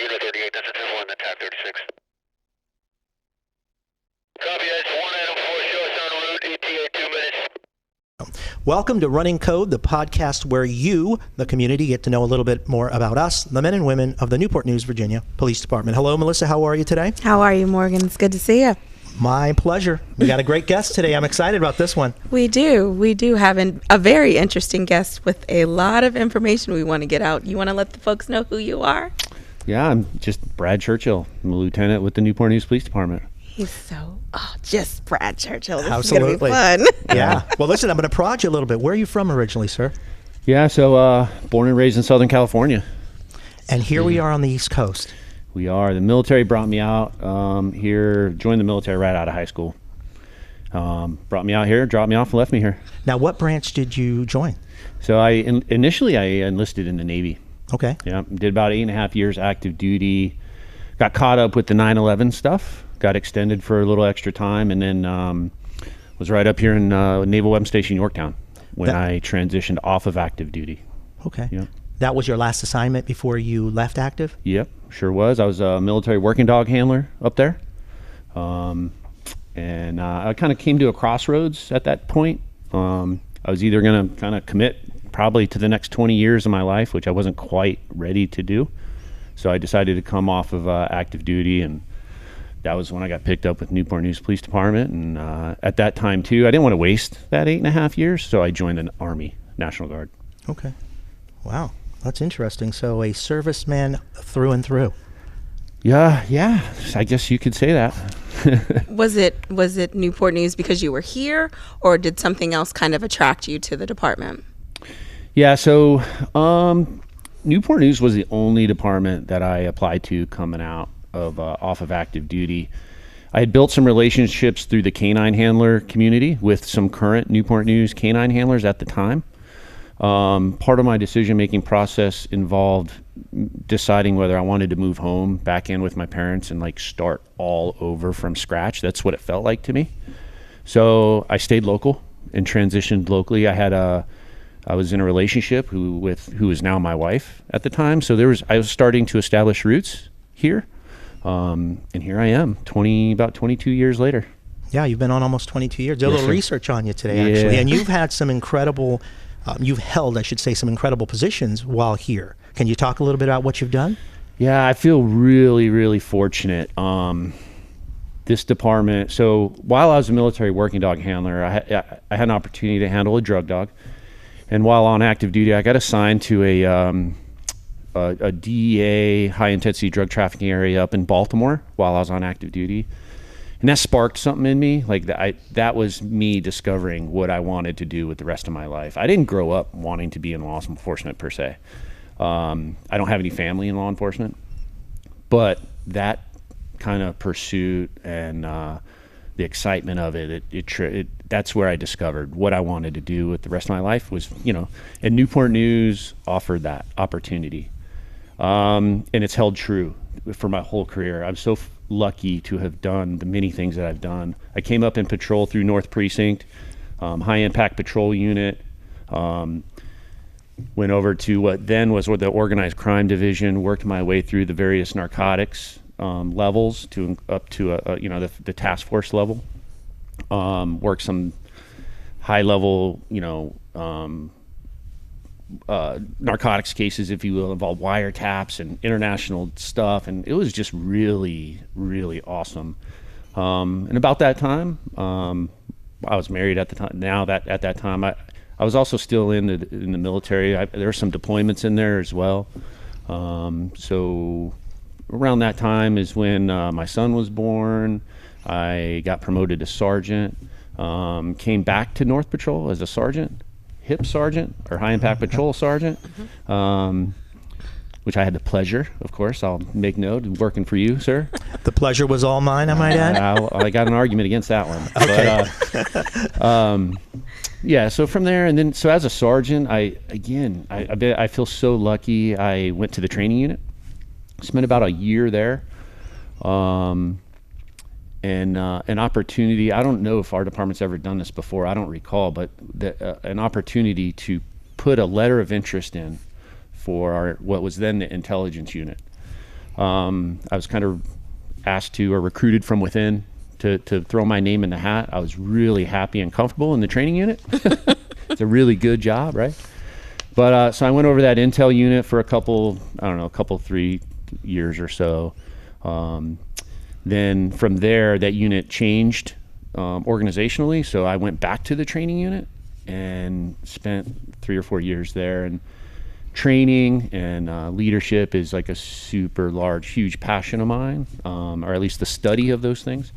Unit 38, that's a 10-1, attack 36. Copy, that's 1 Adam 4, show us en route, ETA 2 minutes. Welcome to Running Code, the podcast where you, the community, get to know a little bit more about us, the men and women of the Newport News, Virginia Police Department. Hello, Melissa. How are you today? How are you, Morgan? It's good to see you. My pleasure. We got a great guest today. I'm excited about this one. We do. We do have a very interesting guest with a lot of information we want to get out. You want to let the folks know who you are? Yeah, I'm just Brad Churchill. I'm a lieutenant with the Newport News Police Department. He's just Brad Churchill. This Absolutely. is going to be fun. Yeah. Well, listen, I'm going to prod you a little bit. Where are you from originally, sir? Yeah, so born and raised in Southern California. And here we are on the East Coast. We are. The military brought me out here, joined the military right out of high school. Brought me out here, dropped me off, and left me here. Now, what branch did you join? So initially I enlisted in the Navy. Okay. Yeah, did about 8.5 years active duty. Got caught up with the 9/11 stuff. Got extended for a little extra time, and then was right up here in Naval Weapons Station, Yorktown, when I transitioned off of active duty. Okay. Yep. That was your last assignment before you left active? Yep, sure was. I was a military working dog handler up there. And I kind of came to a crossroads at that point. I was either going to kind of commit probably to the next 20 years of my life, which I wasn't quite ready to do. So I decided to come off of active duty, and that was when I got picked up with Newport News Police Department. And at that time, too, I didn't want to waste that 8.5 years, so I joined the Army National Guard. Okay. Wow. That's interesting. So a serviceman through and through. Yeah, I guess you could say that. Was it Newport News because you were here, or did something else kind of attract you to the department? Yeah, so Newport News was the only department that I applied to coming out of off of active duty. I had built some relationships through the canine handler community with some current Newport News canine handlers at the time. Part of my decision-making process involved deciding whether I wanted to move home back in with my parents and like start all over from scratch. That's what it felt like to me. So I stayed local and transitioned locally. I was in a relationship who is now my wife at the time. So I was starting to establish roots here. And here I am, about 22 years later. Yeah, you've been on almost 22 years. Did a Yes, little sir. research on you today, actually. Yeah. And you've had some incredible, you've held, I should say, some incredible positions while here. Can you talk a little bit about what you've done? Yeah, I feel really, really fortunate. This department, so while I was a military working dog handler, I had an opportunity to handle a drug dog. And while on active duty, I got assigned to a DEA high-intensity drug trafficking area up in Baltimore while I was on active duty. And that sparked something in me. Like that was me discovering what I wanted to do with the rest of my life. I didn't grow up wanting to be in law enforcement per se. I don't have any family in law enforcement, but that kind of pursuit and the excitement of it, that's where I discovered what I wanted to do with the rest of my life was, and Newport News offered that opportunity. And it's held true for my whole career. I'm so lucky to have done the many things that I've done. I came up in patrol through North Precinct, high impact patrol unit, went over to what then was the organized crime division, worked my way through the various narcotics levels up to the task force level. Worked some high level narcotics cases, if you will, involved wiretaps and international stuff, and it was just really, really awesome. And about that time, I was married at the time. Now that at that time, I was also still in the military. There were some deployments in there as well. So around that time is when my son was born. I got promoted to sergeant. Came back to North Patrol as a sergeant, HIP sergeant or high impact patrol sergeant, which I had the pleasure, of course, I'll make note, of working for you, sir. The pleasure was all mine, I might add. I got an argument against that one. Okay. But, yeah, so from there, and then, so as a sergeant, I feel so lucky. I went to the training unit, spent about a year there. And an opportunity, I don't know if our department's ever done this before, I don't recall, but an opportunity to put a letter of interest in for what was then the intelligence unit. I was kind of asked to or recruited from within to throw my name in the hat. I was really happy and comfortable in the training unit. It's a really good job, right? But so I went over that intel unit for a couple, 3 years or so. Then from there, that unit changed organizationally. So I went back to the training unit and spent 3 or 4 years there. And training and leadership is like a super large, huge passion of mine, or at least the study of those things.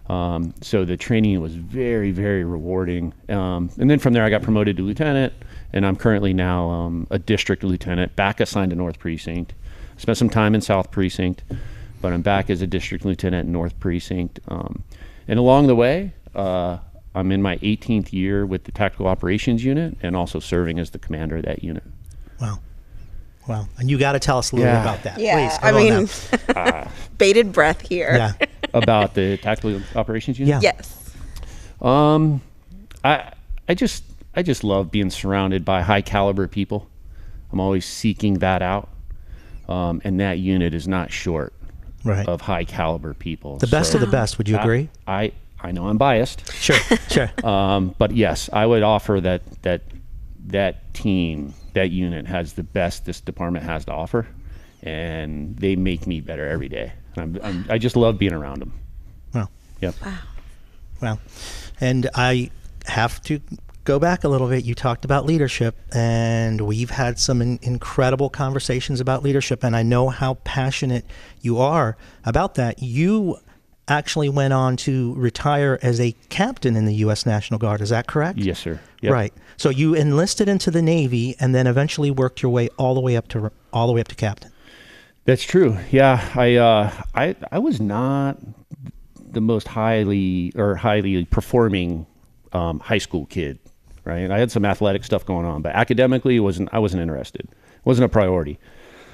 So the training was very, very rewarding. And then from there, I got promoted to lieutenant, and I'm currently now a district lieutenant, back assigned to North Precinct. Spent some time in South Precinct, but I'm back as a district lieutenant in North Precinct. And along the way, I'm in my 18th year with the Tactical Operations Unit and also serving as the commander of that unit. Wow. Wow. And you got to tell us a little bit about that. Yeah, Please, I come on mean, now. bated breath here. Yeah. About the Tactical Operations Unit? Yeah. Yes. I just love being surrounded by high caliber people. I'm always seeking that out. And that unit is not short Right. of high caliber people. The best So of the best. Would you agree? I know I'm biased. Sure. Sure. But yes, I would offer that team, that unit has the best this department has to offer, and they make me better every day. I just love being around them. Well. Yep. Well, and I have to go back a little bit. You talked about leadership, and we've had some incredible conversations about leadership, and I know how passionate you are about that. You actually went on to retire as a captain in the U.S. National Guard. Is that correct? Yes, sir. Yep. Right. So you enlisted into the Navy and then eventually worked your way all the way up to captain. That's true. Yeah, I was not the most highly performing high school kid, right? I had some athletic stuff going on, but academically I wasn't interested. It wasn't a priority.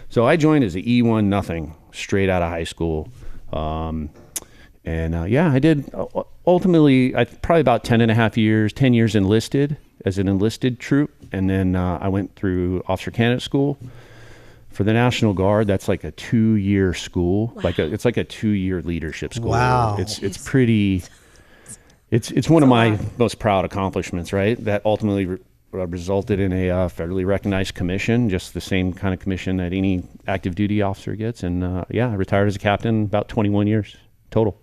So I joined as an E1 nothing straight out of high school. I did ultimately, probably about 10 years enlisted as an enlisted troop. And then I went through officer candidate school for the National Guard. That's like a 2-year school. Wow. It's like a 2-year leadership school. Wow. It's pretty, it's one of my most proud accomplishments, right? That ultimately resulted in a federally recognized commission, just the same kind of commission that any active duty officer gets. And I retired as a captain about 21 years total.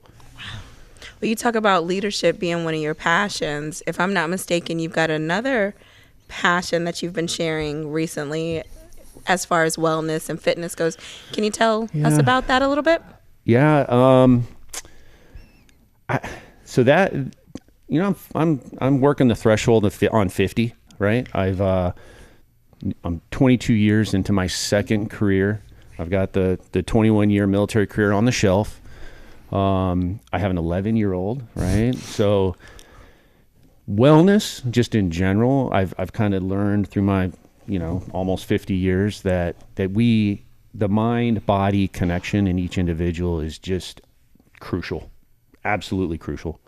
Well, you talk about leadership being one of your passions. If I'm not mistaken, you've got another passion that you've been sharing recently as far as wellness and fitness goes. Can you tell us about that a little bit? Yeah. So that, I'm working the threshold on 50, right? I'm 22 years into my second career. I've got the 21-year military career on the shelf. I have an 11-year-old, right? So wellness, just in general, I've kind of learned through my, almost 50 years that the mind-body connection in each individual is just crucial, absolutely crucial.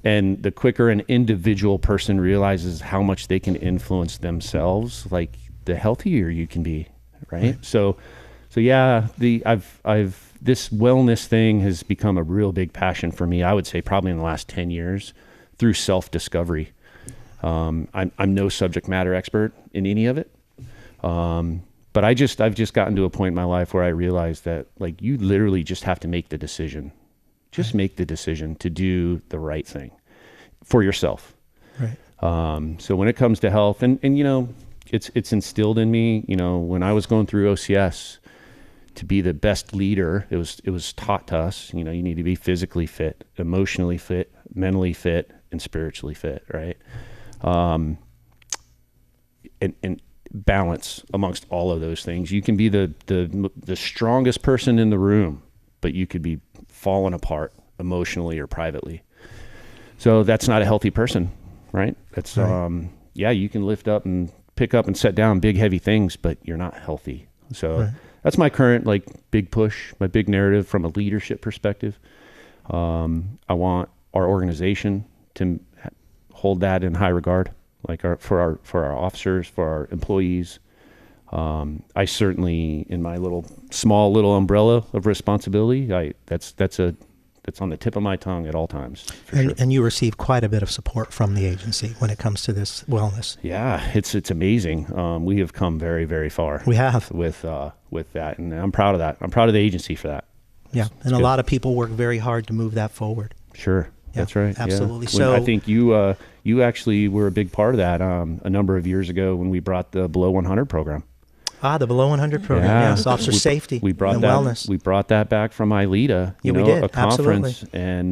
And the quicker an individual person realizes how much they can influence themselves, like the healthier you can be, right? So yeah, this wellness thing has become a real big passion for me. I would say probably in the last 10 years through self-discovery. I'm no subject matter expert in any of it. But I've just gotten to a point in my life where I realized that like you literally just have to make the decision. Just make the decision to do the right thing for yourself. Right. So when it comes to health and it's instilled in me, when I was going through OCS, to be the best leader, it was taught to us, you need to be physically fit, emotionally fit, mentally fit, and spiritually fit, right? And balance amongst all of those things. You can be the strongest person in the room, but you could be falling apart emotionally or privately. So that's not a healthy person, right? That's right. You can lift up and pick up and set down big heavy things, but you're not healthy. So right. That's my current big push, my big narrative from a leadership perspective. I want our organization to hold that in high regard, for our officers, for our employees. I certainly, in my small little umbrella of responsibility, that's on the tip of my tongue at all times. For sure. And you receive quite a bit of support from the agency when it comes to this wellness. Yeah, it's amazing. We have come very, very far. We have with that, and I'm proud of that. I'm proud of the agency for that. Yeah, and a lot of people work very hard to move that forward. Sure, Yeah, that's right. absolutely. Yeah. I think you actually were a big part of that a number of years ago when we brought the Below 100 program. The Below 100 program, yes, officer safety we brought and that, wellness. We brought that back from ILETA, we did. a conference, Absolutely. and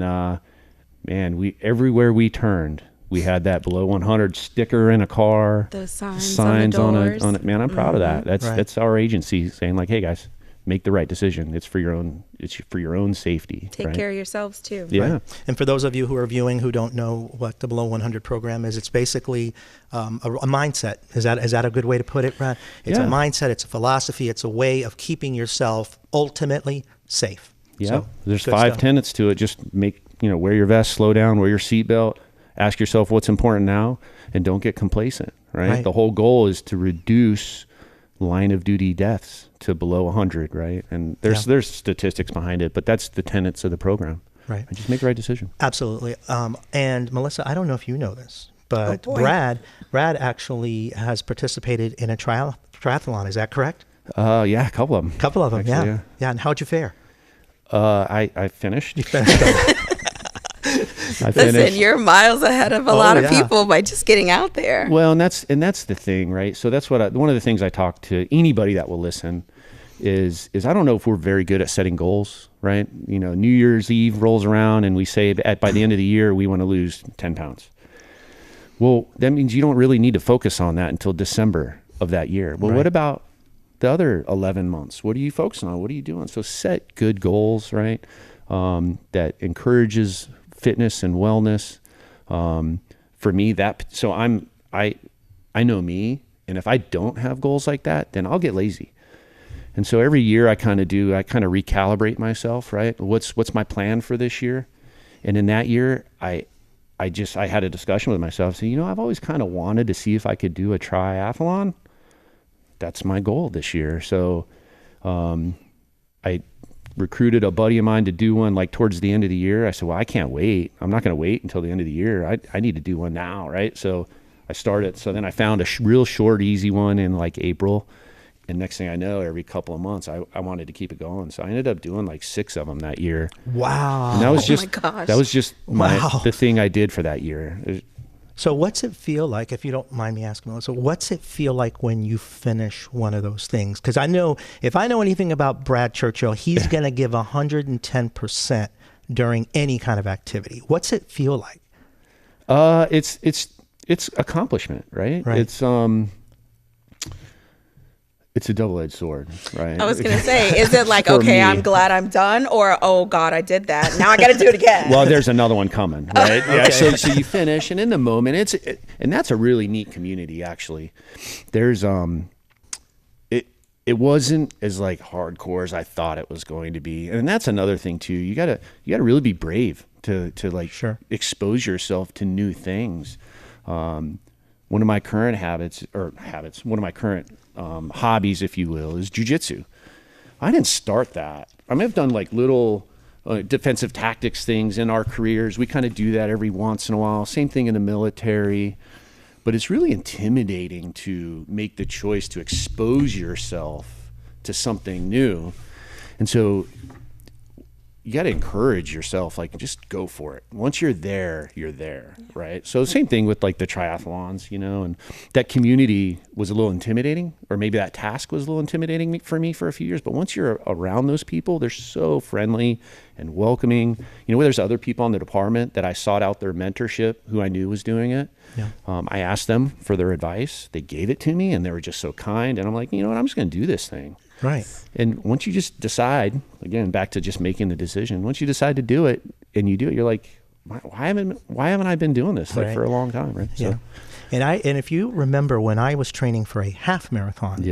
man, we everywhere we turned, we had that Below 100 sticker in a car, those signs on the doors. on it. Man, I'm proud of that. Right. That's our agency saying like, hey guys, make the right decision. It's for your own safety. Take care of yourselves too. Yeah. Right. And for those of you who are viewing who don't know what the Below 100 program is, it's basically a mindset. Is that a good way to put it, Brad? It's a mindset. It's a philosophy. It's a way of keeping yourself ultimately safe. Yeah. So, there's good 5 stuff. tenets to it. Just wear your vest, slow down, wear your seatbelt, ask yourself what's important now, and don't get complacent. Right. The whole goal is to reduce line of duty deaths to below 100, right? And there's statistics behind it, but that's the tenets of the program. Right. And just make the right decision. Absolutely. And Melissa, I don't know if you know this, but Brad actually has participated in a triathlon. Is that correct? Yeah, a couple of them. Actually, yeah. Yeah. And how'd you fare? I finished. You finished. Listen, you're miles ahead of a lot of people by just getting out there. Well, and that's the thing, right? So that's one of the things I talk to anybody that will listen is I don't know if we're very good at setting goals, right? New Year's Eve rolls around and we say by the end of the year we want to lose 10 pounds. Well, that means you don't really need to focus on that until December of that year. Well, what about the other 11 months? What are you focusing on? What are you doing? So set good goals, right? That encourages fitness and wellness. For me, I know me, and if I don't have goals like that, then I'll get lazy. And so every year I kind of recalibrate myself, right? What's my plan for this year? And in that year, I had a discussion with myself, saying, I've always kind of wanted to see if I could do a triathlon. That's my goal this year. So, I recruited a buddy of mine to do one like towards the end of the year. I said, well, I can't wait. I'm not going to wait until the end of the year. I need to do one now. Right. So I started. So then I found a real short, easy one in like April. And next thing I know, every couple of months, I wanted to keep it going. So I ended up doing like 6 of them that year. Wow. And that was my gosh. That was just the thing I did for that year. So what's it feel like, if you don't mind me asking, Melissa, what's it feel like when you finish one of those things? Because I know, if I know anything about Brad Churchill, he's going to give 110% during any kind of activity. What's it feel like? It's accomplishment, right? It's a double-edged sword, right? I was going to say, is it like, okay, I'm glad I'm done, or, oh God, I did that, now I got to do it again? Well, there's another one coming, right? Yeah. So you finish, and in the moment, and that's a really neat community, actually. There's it wasn't as like hardcore as I thought it was going to be, and that's another thing too. You gotta really be brave to like expose yourself to new things. One of my current hobbies, if you will, is jujitsu. I didn't start that. I mean, I've done like little defensive tactics things in our careers. We kind of do that every once in a while. Same thing in the military. But it's really intimidating to make the choice to expose yourself to something new. And so you got to encourage yourself, like, just go for it. Once you're there, right? So same thing with like the triathlons, and that community was a little intimidating, or maybe that task was a little intimidating for me for a few years. But once you're around those people, they're so friendly and welcoming. There's other people in the department that I sought out their mentorship, who I knew was doing it. Yeah. I asked them for their advice. They gave it to me, and they were just so kind. And I'm like, I'm just going to do this thing. Right. And once you just decide, again, back to just making the decision, once you decide to do it and you do it, you're like, why haven't I been doing this for a long time, right? Yeah. So. And if you remember, when I was training for a half marathon,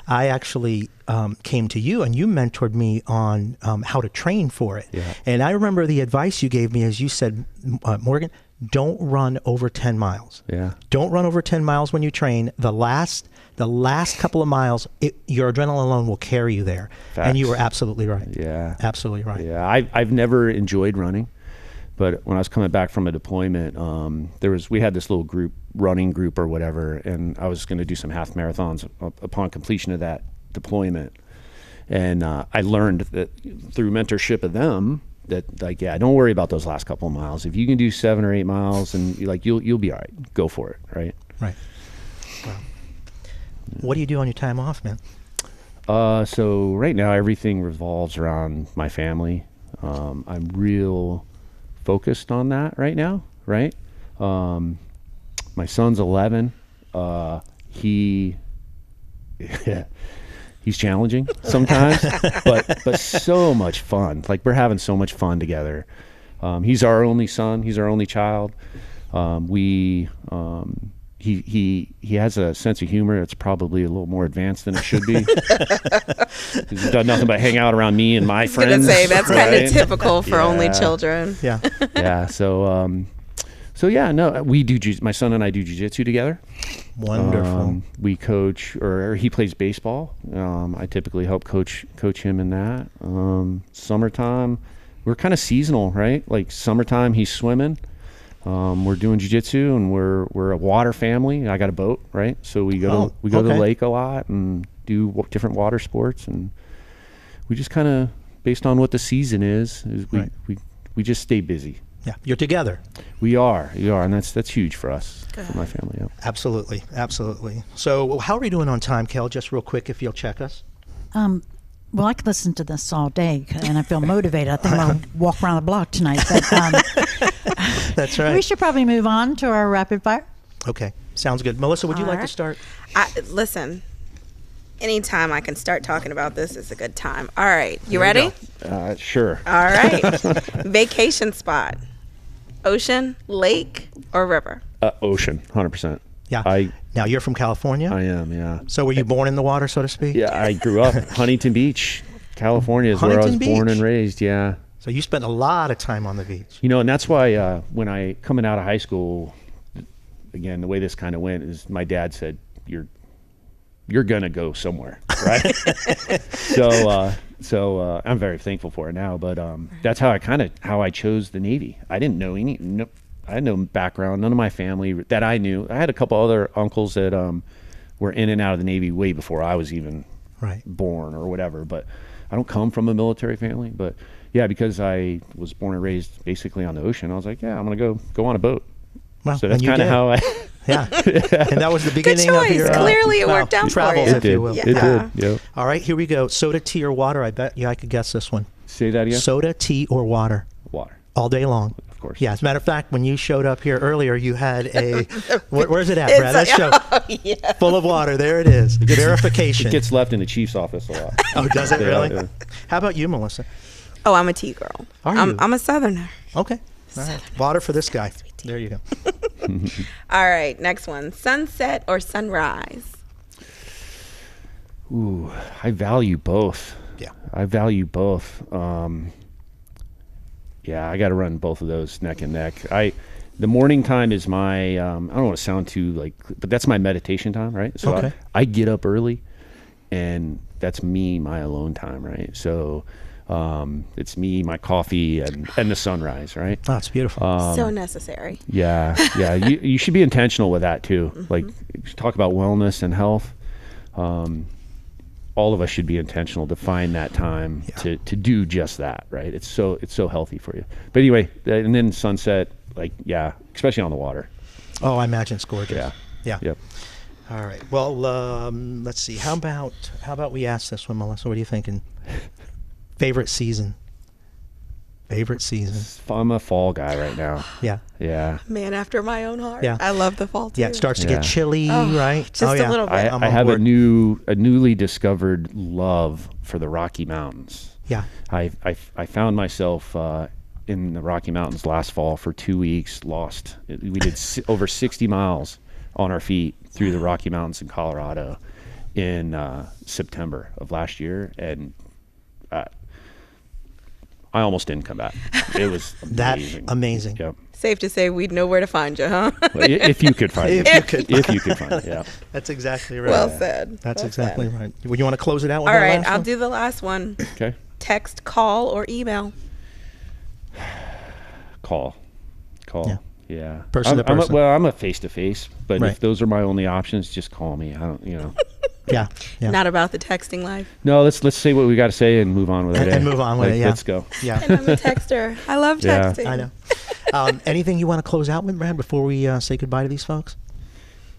I actually came to you and you mentored me on how to train for it. Yeah. And I remember the advice you gave me is you said, Morgan, don't run over 10 miles. Yeah. Don't run over 10 miles when you train. The last The last couple of miles, your adrenaline alone will carry you there. Facts. And you were absolutely right. Yeah. Absolutely right. Yeah. I've never enjoyed running, but when I was coming back from a deployment, we had this little running group or whatever, and I was going to do some half marathons upon completion of that deployment. And I learned that through mentorship of them that, like, yeah, don't worry about those last couple of miles. If you can do 7 or 8 miles, and you'll be all right. Go for it, right? Right. Wow. What do you do on your time off, man? So right now everything revolves around my family. I'm real focused on that right now, right? My son's 11. He's challenging sometimes, but so much fun. Like, we're having so much fun together. He's our only son. He's our only child. He has a sense of humor that's probably a little more advanced than it should be. He's done nothing but hang out around me and my friends. I was gonna say that's right? kind of typical for only children. Yeah. Yeah. So yeah, no, we do. My son and I do jiu-jitsu together. Wonderful. We coach, or he plays baseball. I typically help coach him in that. Summertime, we're kind of seasonal, right? Like summertime, he's swimming. We're doing jiu-jitsu, and we're a water family. I got a boat, right? So we go to the lake a lot and do different water sports, and we just kind of, based on what the season is we just stay busy. Yeah, you're together. We are, and that's huge for us, for my family. Yeah. Absolutely. So how are we doing on time, Kel? Just real quick, if you'll check us. Well, I could listen to this all day, and I feel motivated. I think I'll walk around the block tonight. But, that's right. We should probably move on to our rapid fire. Okay, sounds good. Melissa, would you like to start? Listen, anytime I can start talking about this is a good time. All right, you ready? Sure. All right. Vacation spot. Ocean, lake, or river? Ocean, 100%. Yeah. Now, you're from California? I am, yeah. So were you born in the water, so to speak? Yeah, I grew up Huntington Beach, California is where I was born and raised, yeah. So you spent a lot of time on the beach. And that's why when I, coming out of high school, again, the way this kind of went is my dad said, you're going to go somewhere, right? So I'm very thankful for it now, but that's how I chose the Navy. I didn't know I had no background, none of my family that I knew. I had a couple other uncles that were in and out of the Navy way before I was even born or whatever, but I don't come from a military family. But yeah, because I was born and raised basically on the ocean, I was like, yeah, I'm going to go on a boat. Well, so that's kind of how I... Yeah. And that was the beginning of your... Clearly it worked out travels, for if you will. It did, yeah. All right, here we go. Soda, tea, or water? I bet I could guess this one. Say that again? Soda, tea, or water? Water. All day long. Of course. Yeah, as a matter of fact, when you showed up here earlier, you had a... where's it at, Brad? Let's show. Yeah. Full of water. There it is. Verification. It gets left in the chief's office a lot. Oh, does it really? Yeah. How about you, Melissa? Oh, I'm a tea girl. Are you? I'm a Southerner. Okay. All right. Water for this guy. There you go. All right, next one. Sunset or sunrise? Ooh, I value both. Yeah. I value both. Yeah, I got to run both of those neck and neck. The morning time is my, I don't want to sound too but that's my meditation time, right? So okay. I get up early, and that's me, my alone time, right? So it's me, my coffee, and the sunrise, right? Oh, it's beautiful. So necessary. Yeah. You should be intentional with that too. Mm-hmm. Like, talk about wellness and health. All of us should be intentional to find that time to do just that, right? It's so healthy for you. But anyway, and then sunset, especially on the water. Oh, I imagine it's gorgeous. Yeah. Yep. All right. Well, let's see. How about we ask this one, Melissa? What are you thinking? Favorite season? I'm a fall guy right now. Yeah. Man after my own heart. Yeah. I love the fall too. Yeah, it starts to get chilly, right? Just a little bit. I have a newly discovered love for the Rocky Mountains. Yeah. I found myself in the Rocky Mountains last fall for 2 weeks, lost. We did over 60 miles on our feet through the Rocky Mountains in Colorado in September of last year, and I almost didn't come back. It was That amazing. amazing. Yep. Safe to say we'd know where to find you, huh? Well, if you could find it. If you could. If you could find it, yeah. That's exactly right. Well said. That's Well exactly said. right. Well, you want to close it out with All our right, last I'll one? do the last one. Okay. Text, call, or email. Call. Yeah. Yeah. Person to person. I'm a face-to-face, but Right. if those are my only options, just call me. I don't, Yeah. Yeah. Not about the texting life. No, let's say what we got to say and move on with it. And move on with it, yeah. Let's go. Yeah. And I'm a texter. I love Yeah. texting. I know. Anything you want to close out with, Brad, before we say goodbye to these folks?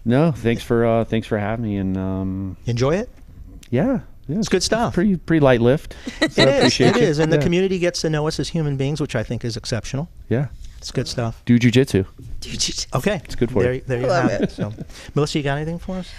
No, thanks for having me, and Enjoy it. yeah, It's good stuff. Pretty light lift. So It is. appreciate It you. is. And the Yeah. community gets to know us as human beings, which I think is exceptional. Yeah. It's good stuff. Do jujitsu. Okay. It's good for you. There you Love have it. So, Melissa, you got anything for us?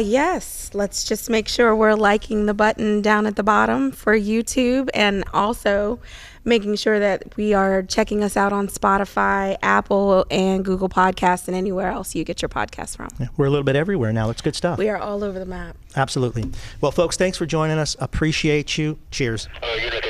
Yes. Let's just make sure we're liking the button down at the bottom for YouTube, and also making sure that we are checking us out on Spotify, Apple, and Google Podcasts, and anywhere else you get your podcasts from. Yeah, we're a little bit everywhere now. It's good stuff. We are all over the map. Absolutely. Well, folks, thanks for joining us. Appreciate you. Cheers. Unit